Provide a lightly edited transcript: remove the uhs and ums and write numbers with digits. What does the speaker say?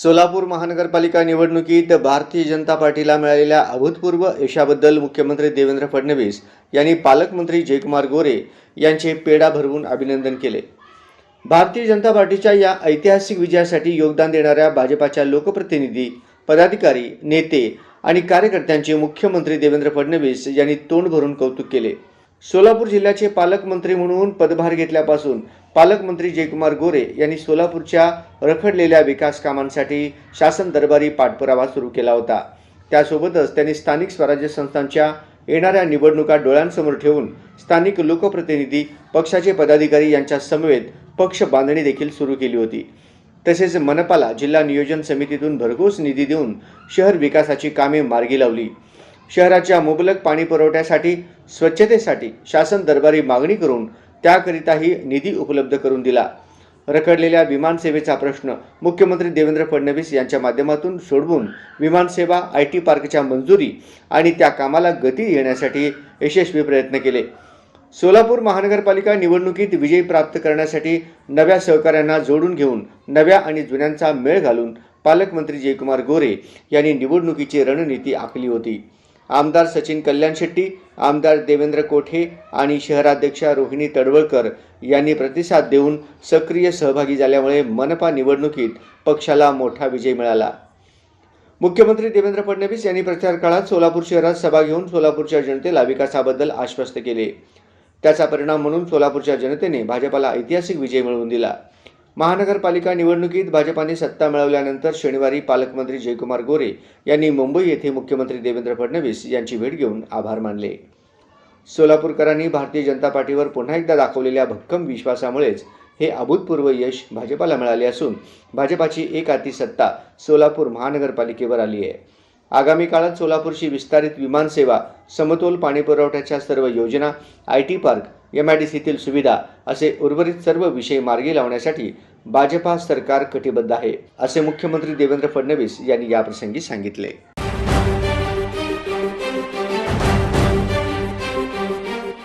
सोलापूर महानगरपालिका निवडणुकीत भारतीय जनता पार्टीला मिळालेल्या अभूतपूर्व यशाबद्दल मुख्यमंत्री देवेंद्र फडणवीस यांनी पालकमंत्री जयकुमार गोरे यांचे पेढा भरवून अभिनंदन केले। भारतीय जनता पार्टीच्या या ऐतिहासिक विजयासाठी योगदान देणाऱ्या भाजपाच्या लोकप्रतिनिधी, पदाधिकारी, नेते आणि कार्यकर्त्यांचे मुख्यमंत्री देवेंद्र फडणवीस यांनी तोंड भरून कौतुक केले। सोलापूर जिल्ह्याचे पालकमंत्री म्हणून पदभार घेतल्यापासून पालकमंत्री जयकुमार गोरे यांनी सोलापूरच्या रखडलेल्या विकास कामांसाठी शासन दरबारी पाठपुरावा सुरू केला होता। त्यासोबतच त्यांनी स्थानिक स्वराज्य संस्थांच्या येणाऱ्या निवडणुका डोळ्यांसमोर ठेवून स्थानिक लोकप्रतिनिधी, पक्षाचे पदाधिकारी यांच्या समवेत पक्ष बांधणी देखील सुरू केली होती। तसेच मनपाला जिल्हा नियोजन समितीतून भरघोस निधी देऊन शहर विकासाची कामे मार्गी लावली। शहराच्या मुबलक पाणी पुरवठ्यासाठी, स्वच्छतेसाठी शासन दरबारी मागणी करून त्याकरिताही निधी उपलब्ध करून दिला। रखडलेल्या विमानसेवेचा प्रश्न मुख्यमंत्री देवेंद्र फडणवीस यांच्या माध्यमातून सोडवून विमानसेवा, IT पार्कच्या मंजुरी आणि त्या कामाला गती येण्यासाठी यशस्वी प्रयत्न केले। सोलापूर महानगरपालिका निवडणुकीत विजय प्राप्त करण्यासाठी नव्या सहकाऱ्यांना जोडून घेऊन नव्या आणि जुन्यांचा मेळ घालून पालकमंत्री जयकुमार गोरे यांनी निवडणुकीची रणनीती आखली होती। आमदार सचिन कल्याण शेट्टी, आमदार देवेंद्र कोठे आणि शहराध्यक्षा रोहिणी तडवळकर यांनी प्रतिसाद देऊन सक्रिय सहभागी झाल्यामुळे मनपा निवडणुकीत पक्षाला मोठा विजय मिळाला। मुख्यमंत्री देवेंद्र फडणवीस यांनी प्रचार काळात सोलापूर शहरात सभा घेऊन सोलापूरच्या जनतेला विकासाबद्दल आश्वस्त केले। त्याचा परिणाम म्हणून सोलापूरच्या जनतेने भाजपाला ऐतिहासिक विजय मिळवून दिला। महानगरपालिका निवडणुकीत भाजपाने सत्ता मिळवल्यानंतर शनिवारी पालकमंत्री जयकुमार गोरे यांनी मुंबई येथे मुख्यमंत्री देवेंद्र फडणवीस यांची भेट घेऊन आभार मानले। सोलापूरकरांनी भारतीय जनता पार्टीवर पुन्हा एकदा दाखवलेल्या भक्कम विश्वासामुळेच हे अभूतपूर्व यश भाजपाला मिळाले असून भाजपाची एकहाती सत्ता सोलापूर महानगरपालिकेवर आली आहे। आगामी काळात सोलापूरची विस्तारित विमानसेवा, समतोल पाणी पुरवठ्याच्या सर्व योजना, IT पार्क, MIDCतील सुविधा असे उर्वरित सर्व विषय मार्गी लावण्यासाठी भाजपा सरकार कटिबद्ध आहे, असे मुख्यमंत्री देवेंद्र फडणवीस यांनी याप्रसंगी सांगितले।